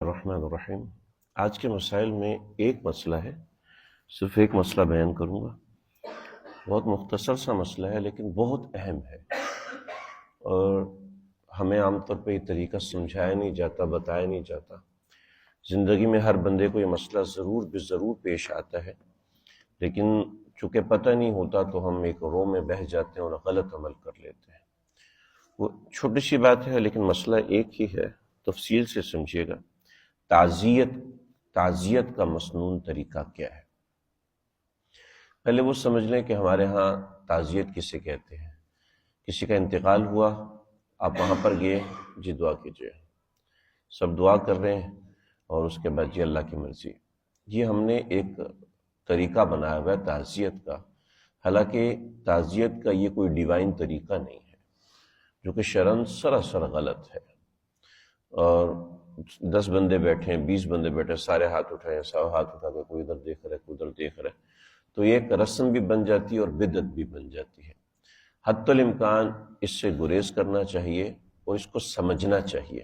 الرحمن الرحیم۔ آج کے مسائل میں ایک مسئلہ ہے، صرف ایک مسئلہ بیان کروں گا۔ بہت مختصر سا مسئلہ ہے لیکن بہت اہم ہے، اور ہمیں عام طور پہ یہ طریقہ سمجھایا نہیں جاتا، بتایا نہیں جاتا۔ زندگی میں ہر بندے کو یہ مسئلہ ضرور پیش آتا ہے، لیکن چونکہ پتہ نہیں ہوتا تو ہم ایک رو میں بہہ جاتے ہیں اور غلط عمل کر لیتے ہیں۔ وہ چھوٹی سی بات ہے لیکن مسئلہ ایک ہی ہے، تفصیل سے سمجھیے گا۔ تعزیت کا مسنون طریقہ کیا ہے؟ پہلے وہ سمجھ لیں کہ ہمارے ہاں تعزیت کسے کہتے ہیں۔ کسی کا انتقال ہوا، آپ وہاں پر گئے، جی دعا کیجیے، سب دعا کر رہے ہیں، اور اس کے بعد جی اللہ کی مرضی۔ یہ ہم نے ایک طریقہ بنایا ہوا ہے تعزیت کا، حالانکہ تعزیت کا یہ کوئی ڈیوائن طریقہ نہیں ہے، جو کہ شرعاً سراسر غلط ہے۔ اور 10 بندے بیٹھے ہیں، 20 بندے بیٹھے ہیں، سارے ہاتھ اٹھائے ہیں، سب ہاتھ اٹھا کے کوئی ادھر دیکھ رہا ہے، کوئی ادھر دیکھ رہا ہے، تو یہ ایک رسم بھی بن جاتی ہے اور بدعت بھی بن جاتی ہے۔ حتی الامکان اس سے گریز کرنا چاہیے اور اس کو سمجھنا چاہیے۔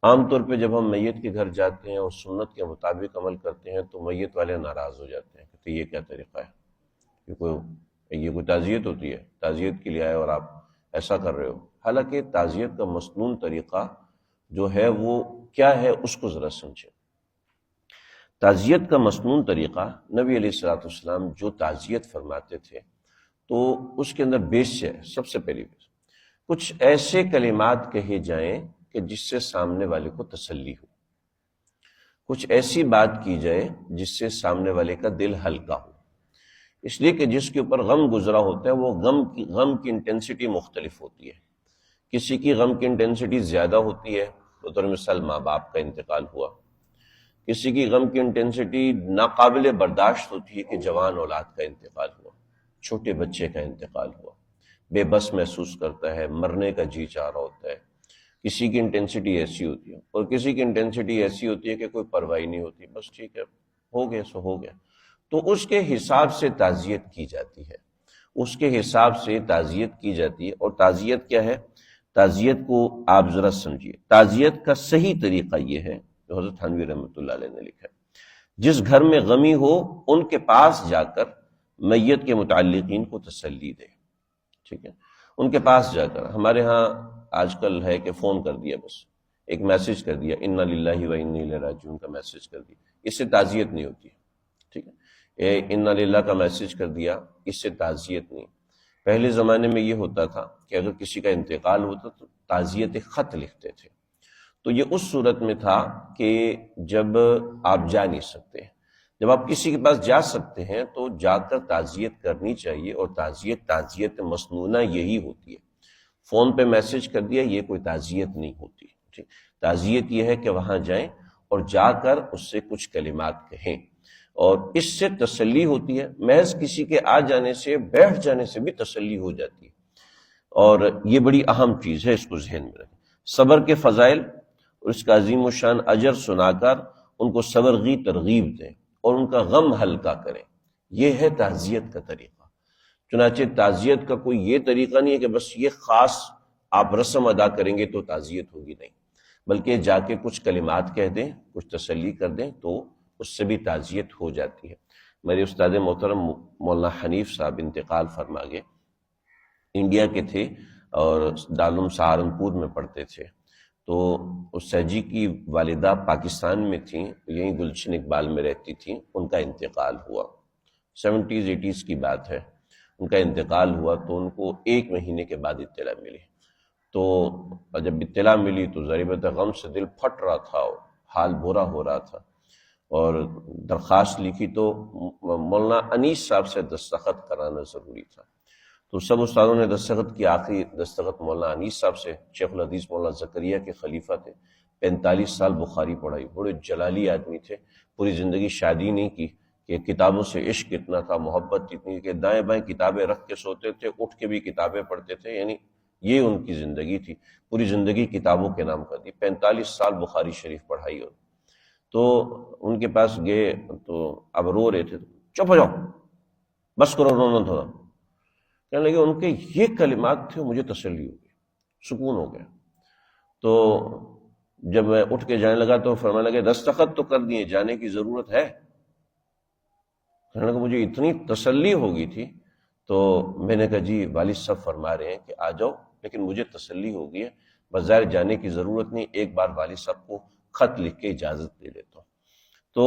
عام طور پہ جب ہم میت کے گھر جاتے ہیں اور سنت کے مطابق عمل کرتے ہیں تو میت والے ناراض ہو جاتے ہیں، کہتے ہیں یہ کیا طریقہ ہے، یہ کوئی تعزیت ہوتی ہے؟ تعزیت کے لیے آئے اور آپ ایسا کر رہے ہو۔ حالانکہ تعزیت کا مسنون طریقہ جو ہے وہ کیا ہے، اس کو ذرا سمجھیں۔ تعزیت کا مسنون طریقہ، نبی علیہ الصلوۃ والسلام جو تعزیت فرماتے تھے تو اس کے اندر بیس ہے، سب سے پہلی بیس کچھ ایسے کلمات کہے جائیں کہ جس سے سامنے والے کو تسلی ہو، کچھ ایسی بات کی جائے جس سے سامنے والے کا دل ہلکا ہو۔ اس لیے کہ جس کے اوپر غم گزرا ہوتا ہے وہ غم کی انٹینسٹی مختلف ہوتی ہے۔ کسی کی غم کی انٹینسٹی زیادہ ہوتی ہے، بطور مثال ماں باپ کا انتقال ہوا۔ کسی کی غم کی انٹینسٹی ناقابل برداشت ہوتی ہے کہ جوان اولاد کا انتقال ہوا، چھوٹے بچے کا انتقال ہوا، بے بس محسوس کرتا ہے، مرنے کا جی چاہ رہا ہوتا ہے۔ کسی کی انٹینسٹی ایسی ہوتی ہے، اور کسی کی انٹینسٹی ایسی ہوتی ہے کہ کوئی پرواہ نہیں ہوتی، بس ٹھیک ہے، ہو گیا سو ہو گیا۔ تو اس کے حساب سے تعزیت کی جاتی ہے، اس کے حساب سے تعزیت کی جاتی ہے۔ اور تعزیت کیا ہے؟ تعزیت کو آپ ذرا سمجھیے۔ تعزیت کا صحیح طریقہ یہ ہے جو حضرت تھانوی رحمۃ اللہ علیہ نے لکھا ہے، جس گھر میں غمی ہو ان کے پاس جا کر میت کے متعلقین کو تسلی دے، ٹھیک ہے؟ ان کے پاس جا کر، ہمارے ہاں آج کل ہے کہ فون کر دیا، بس ایک میسج کر دیا، انا للہ و انا الیہ راجعون کا میسج کر دیا، اس سے تعزیت نہیں ہوتی، ٹھیک ہے؟ انا للہ کا میسج کر دیا، اس سے تعزیت نہیں۔ پہلے زمانے میں یہ ہوتا تھا کہ اگر کسی کا انتقال ہوتا تو تعزیت خط لکھتے تھے، تو یہ اس صورت میں تھا کہ جب آپ جا نہیں سکتے، جب آپ کسی کے پاس جا سکتے ہیں تو جا کر تعزیت کرنی چاہیے، اور تعزیت مسنونہ یہی ہوتی ہے۔ فون پہ میسج کر دیا، یہ کوئی تعزیت نہیں ہوتی، ٹھیک؟ تعزیت یہ ہے کہ وہاں جائیں اور جا کر اس سے کچھ کلمات کہیں، اور اس سے تسلی ہوتی ہے۔ محض کسی کے آ جانے سے، بیٹھ جانے سے بھی تسلی ہو جاتی ہے، اور یہ بڑی اہم چیز ہے، اس کو ذہن میں رکھیں۔ صبر کے فضائل اور اس کا عظیم الشان اجر سنا کر ان کو صبر کی ترغیب دیں اور ان کا غم ہلکا کریں، یہ ہے تعزیت کا طریقہ۔ چنانچہ تعزیت کا کوئی یہ طریقہ نہیں ہے کہ بس یہ خاص آپ رسم ادا کریں گے تو تعزیت ہوگی، نہیں، بلکہ جا کے کچھ کلمات کہہ دیں، کچھ تسلی کر دیں تو اس سے بھی تعزیت ہو جاتی ہے۔ میرے استاد محترم مولانا حنیف صاحب انتقال فرما گئے، انڈیا کے تھے اور دارالعلوم سہارنپور میں پڑھتے تھے، تو اس سہجی کی والدہ پاکستان میں تھیں، یہیں گلشن اقبال میں رہتی تھیں، ان کا انتقال ہوا، 70s 80s کی بات ہے۔ ان کا انتقال ہوا تو ان کو 1 مہینے کے بعد اطلاع ملی، تو جب اطلاع ملی تو ظاہر ہے غم سے دل پھٹ رہا تھا، حال برا ہو رہا تھا، اور درخواست لکھی تو مولانا انیس صاحب سے دستخط کرانا ضروری تھا، تو سب استادوں نے دستخط کی، آخری دستخط مولانا انیس صاحب سے۔ شیخ الحدیث مولانا زکریا کے خلیفہ تھے، 45 سال بخاری پڑھائی، بڑے جلالی آدمی تھے، پوری زندگی شادی نہیں کی، کہ کتابوں سے عشق اتنا تھا، محبت اتنی کہ دائیں بائیں کتابیں رکھ کے سوتے تھے، اٹھ کے بھی کتابیں پڑھتے تھے، یعنی یہ ان کی زندگی تھی، پوری زندگی کتابوں کے نام کر دی، 45 سال بخاری شریف پڑھائی ہو۔ تو ان کے پاس گئے تو اب رو رہے تھے، چپ ہو جاؤ، بس کرو رونا تھوڑا۔ کہنے لگے ان کے یہ کلمات تھے، مجھے تسلی ہو گئی، سکون ہو گیا۔ تو جب میں اٹھ کے جانے لگا تو فرمانے لگے دستخط تو کر دیے، جانے کی ضرورت ہے؟ کہنے لگا مجھے اتنی تسلی ہو گئی تھی، تو میں نے کہا جی والد صاحب فرما رہے ہیں کہ آ جاؤ، لیکن مجھے تسلی ہو گئی ہے، بظاہر جانے کی ضرورت نہیں، ایک بار والد صاحب کو خط لکھ کے اجازت دے لیتا ہوں۔ تو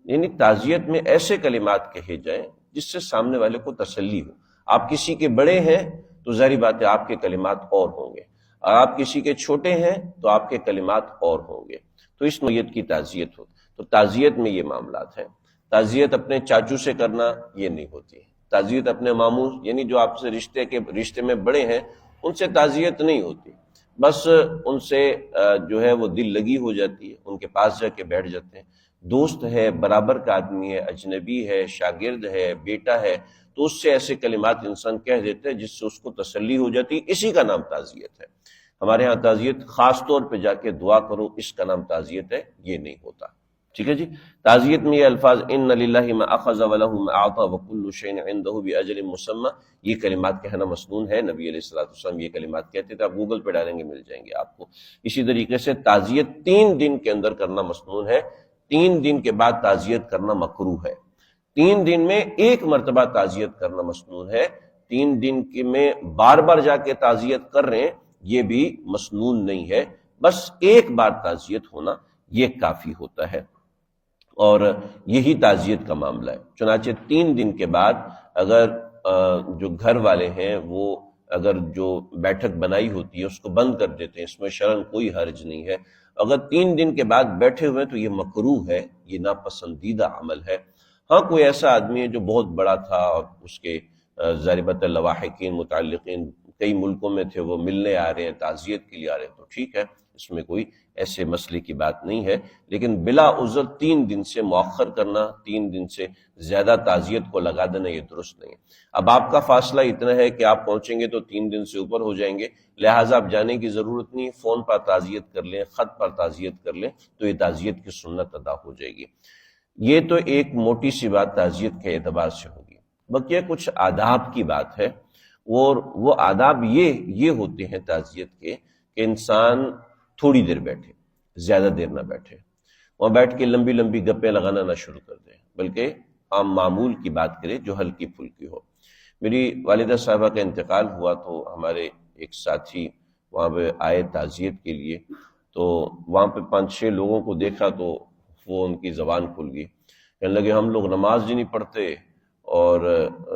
یعنی تعزیت میں ایسے کلمات کہے جائیں جس سے سامنے والے کو تسلی ہو۔ آپ کسی کے بڑے ہیں تو ظاہری بات ہے آپ کے کلمات اور ہوں گے، اور آپ کسی کے چھوٹے ہیں تو آپ کے کلمات اور ہوں گے، تو اس نوعیت کی تعزیت ہو۔ تو تعزیت میں یہ معاملات ہیں۔ تعزیت اپنے چاچو سے کرنا یہ نہیں ہوتی، تعزیت اپنے ماموں یعنی جو آپ سے رشتے میں بڑے ہیں ان سے تعزیت نہیں ہوتی، بس ان سے جو ہے وہ دل لگی ہو جاتی ہے، ان کے پاس جا کے بیٹھ جاتے ہیں۔ دوست ہے، برابر کا آدمی ہے، اجنبی ہے، شاگرد ہے، بیٹا ہے، تو اس سے ایسے کلمات انسان کہہ دیتے ہیں جس سے اس کو تسلی ہو جاتی، اسی کا نام تعزیت ہے۔ ہمارے ہاں تعزیت خاص طور پہ جا کے دعا کرو، اس کا نام تعزیت ہے، یہ نہیں ہوتا۔ ٹھیک ہے جی۔ تعزیت میں یہ الفاظ ان للہ ما اخذ وله ما اعطى وكل شيء عنده باجل مسمى، یہ کلمات کہنا مسنون ہے، نبی علیہ الصلوۃ والسلام یہ کلمات کہتے تھے، آپ گوگل پہ ڈالیں گے مل جائیں گے آپ کو۔ اسی طریقے سے تعزیت 3 دن کے اندر کرنا مسنون ہے، 3 دن کے بعد تعزیت کرنا مکروہ ہے۔ 3 دن میں 1 مرتبہ تعزیت کرنا مسنون ہے، 3 دن میں بار بار جا کے تعزیت کر رہے ہیں یہ بھی مسنون نہیں ہے، بس 1 بار تعزیت ہونا یہ کافی ہوتا ہے، اور یہی تعزیت کا معاملہ ہے۔ چنانچہ 3 دن کے بعد اگر جو گھر والے ہیں وہ اگر جو بیٹھک بنائی ہوتی ہے اس کو بند کر دیتے ہیں، اس میں شرعاً کوئی حرج نہیں ہے۔ اگر 3 دن کے بعد بیٹھے ہوئے تو یہ مکروہ ہے، یہ ناپسندیدہ عمل ہے۔ ہاں کوئی ایسا آدمی ہے جو بہت بڑا تھا اور اس کے ضربت لواحقین متعلقین کئی ملکوں میں تھے، وہ ملنے آ رہے ہیں، تعزیت کے لیے آ رہے ہیں، تو ٹھیک ہے، اس میں کوئی ایسے مسئلے کی بات نہیں ہے، لیکن بلا عذر 3 دن سے مؤخر کرنا، 3 دن سے زیادہ تعزیت کو لگا دینا یہ درست نہیں ہے۔ اب آپ کا فاصلہ اتنا ہے کہ آپ پہنچیں گے تو 3 دن سے اوپر ہو جائیں گے، لہٰذا آپ جانے کی ضرورت نہیں، فون پر تعزیت کر لیں، خط پر تعزیت کر لیں، تو یہ تعزیت کی سنت ادا ہو جائے گی۔ یہ تو ایک موٹی سی بات تعزیت کے اعتبار سے ہوگی۔ بقیہ کچھ آداب کی بات ہے، اور وہ آداب یہ ہوتے ہیں تعزیت کے کہ انسان تھوڑی دیر بیٹھے، زیادہ دیر نہ بیٹھے، وہاں بیٹھ کے لمبی لمبی گپیں لگانا نہ شروع کر دیں، بلکہ عام معمول کی بات کرے جو ہلکی پھلکی ہو۔ میری والدہ صاحبہ کا انتقال ہوا تو ہمارے ایک ساتھی وہاں پہ آئے تعزیت کے لیے، تو وہاں پہ 5-6 لوگوں کو دیکھا تو وہ ان کی زبان کھل گئی، کہنے لگے ہم لوگ نماز ہی نہیں پڑھتے، اور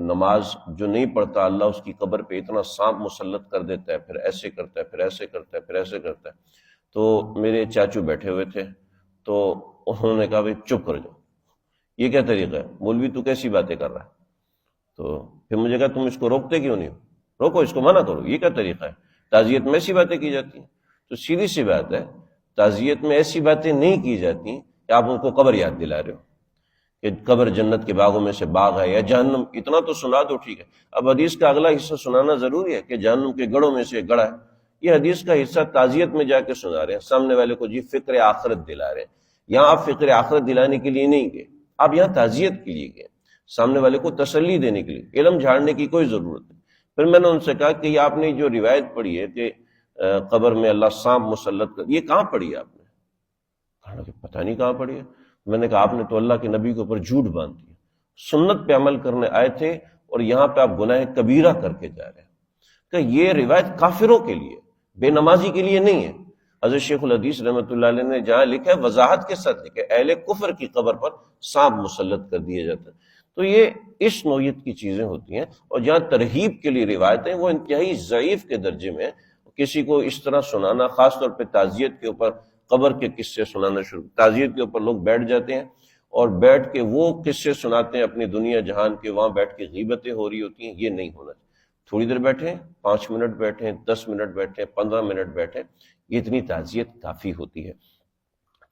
نماز جو نہیں پڑھتا اللہ اس کی قبر پہ اتنا سانپ مسلط کر دیتا ہے، پھر ایسے کرتا ہے، پھر ایسے کرتا ہے، پھر ایسے کرتا ہے۔ تو میرے چاچو بیٹھے ہوئے تھے، تو انہوں نے کہا بھائی چپ کر جاؤ، یہ کیا طریقہ ہے مولوی، تو کیسی باتیں کر رہا ہے؟ تو پھر مجھے کہا تم اس کو روکتے کیوں نہیں ہو؟ روکو اس کو، منع کرو، یہ کیا طریقہ ہے؟ تعزیت میں ایسی باتیں کی جاتی ہیں؟ تو سیدھی سی بات ہے، تعزیت میں ایسی باتیں نہیں کی جاتی کہ آپ ان کو قبر یاد دلا رہے ہو کہ قبر جنت کے باغوں میں سے باغ ہے یا جہنم، اتنا تو سنا دو ٹھیک ہے۔ اب حدیث کا اگلا حصہ سنانا ضروری ہے کہ جہنم کے گڑھوں میں سے گڑھا ہے، یہ حدیث کا حصہ تعزیت میں جا کے سنا رہے ہیں، سامنے والے کو جی فکر آخرت دلا رہے ہیں۔ یہاں آپ فکر آخرت دلانے کے لیے نہیں گئے، آپ یہاں تعزیت کے لیے گئے، سامنے والے کو تسلی دینے کے لیے، علم جھاڑنے کی کوئی ضرورت نہیں۔ پھر میں نے ان سے کہا کہ یہ آپ نے جو روایت پڑھی ہے کہ قبر میں اللہ سانپ مسلط کر، یہ کہاں پڑھی ہے آپ نے؟ کہا کہ پتہ نہیں کہاں پڑھی ہے۔ میں نے کہا آپ نے تو اللہ کے نبی کے اوپر جھوٹ باندھ دیا، سنت پہ عمل کرنے آئے تھے اور یہاں پہ آپ گناہ کبیرہ کر کے جا رہے ہیں۔ کہ یہ روایت کافروں کے لیے، بے نمازی کے لیے نہیں ہے۔ حضرت شیخ الحدیث رحمۃ اللہ علیہ نے جہاں لکھا ہے وضاحت کے ساتھ لکھا ہے، اہل کفر کی قبر پر سانپ مسلط کر دیا جاتا ہے۔ تو یہ اس نوعیت کی چیزیں ہوتی ہیں، اور جہاں ترہیب کے لیے روایتیں وہ انتہائی ضعیف کے درجے میں ہیں۔ کسی کو اس طرح سنانا، خاص طور پہ تعزیت کے اوپر قبر کے قصے سنانا شروع، تعزیت کے اوپر لوگ بیٹھ جاتے ہیں اور بیٹھ کے وہ قصے سناتے ہیں اپنی دنیا جہان کے، وہاں بیٹھ کے غیبتیں ہو رہی ہوتی ہیں، یہ نہیں ہونا چاہیے۔ تھوڑی دیر بیٹھیں، 5 منٹ بیٹھیں، 10 منٹ بیٹھیں، 15 منٹ بیٹھیں، یہ اتنی تعزیت کافی ہوتی ہے۔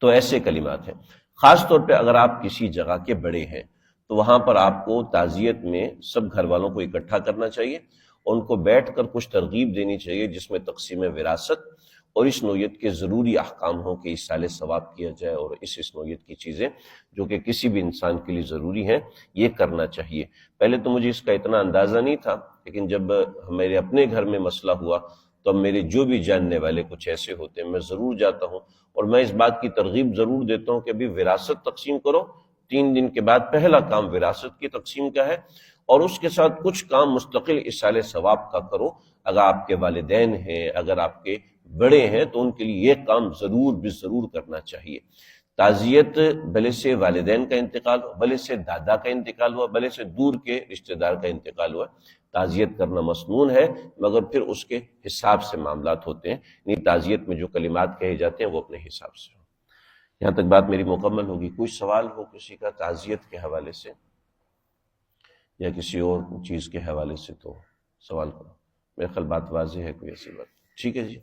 تو ایسے کلمات ہیں۔ خاص طور پہ اگر آپ کسی جگہ کے بڑے ہیں تو وہاں پر آپ کو تعزیت میں سب گھر والوں کو اکٹھا کرنا چاہیے، اور ان کو بیٹھ کر کچھ ترغیب دینی چاہیے جس میں تقسیم وراثت اور اس نوعیت کے ضروری احکام ہوں کہ ایصال ثواب کیا جائے، اور اس نوعیت کی چیزیں جو کہ کسی بھی انسان کے لیے ضروری ہیں یہ کرنا چاہیے۔ پہلے تو مجھے اس کا اتنا اندازہ نہیں تھا، لیکن جب میرے اپنے گھر میں مسئلہ ہوا تو اب میرے جو بھی جاننے والے کچھ ایسے ہوتے ہیں میں ضرور جاتا ہوں، اور میں اس بات کی ترغیب ضرور دیتا ہوں کہ ابھی وراثت تقسیم کرو، 3 دن کے بعد پہلا کام وراثت کی تقسیم کا ہے، اور اس کے ساتھ کچھ کام مستقل ایصال ثواب کا کرو۔ اگر آپ کے والدین ہیں، اگر آپ کے بڑے ہیں، تو ان کے لیے یہ کام ضرور ضرور کرنا چاہیے۔ تعزیت بھلے سے والدین کا انتقال ہو، بھلے سے دادا کا انتقال ہوا، بھلے سے دور کے رشتہ دار کا انتقال ہوا، تعزیت کرنا مسنون ہے، مگر پھر اس کے حساب سے معاملات ہوتے ہیں، یعنی تعزیت میں جو کلمات کہے جاتے ہیں وہ اپنے حساب سے ہو۔ یہاں تک بات میری مکمل ہوگی۔ کوئی سوال ہو کسی کا تعزیت کے حوالے سے یا کسی اور چیز کے حوالے سے تو سوال کرو، میرے خیال بات واضح ہے، کوئی ایسی بات ٹھیک ہے جی۔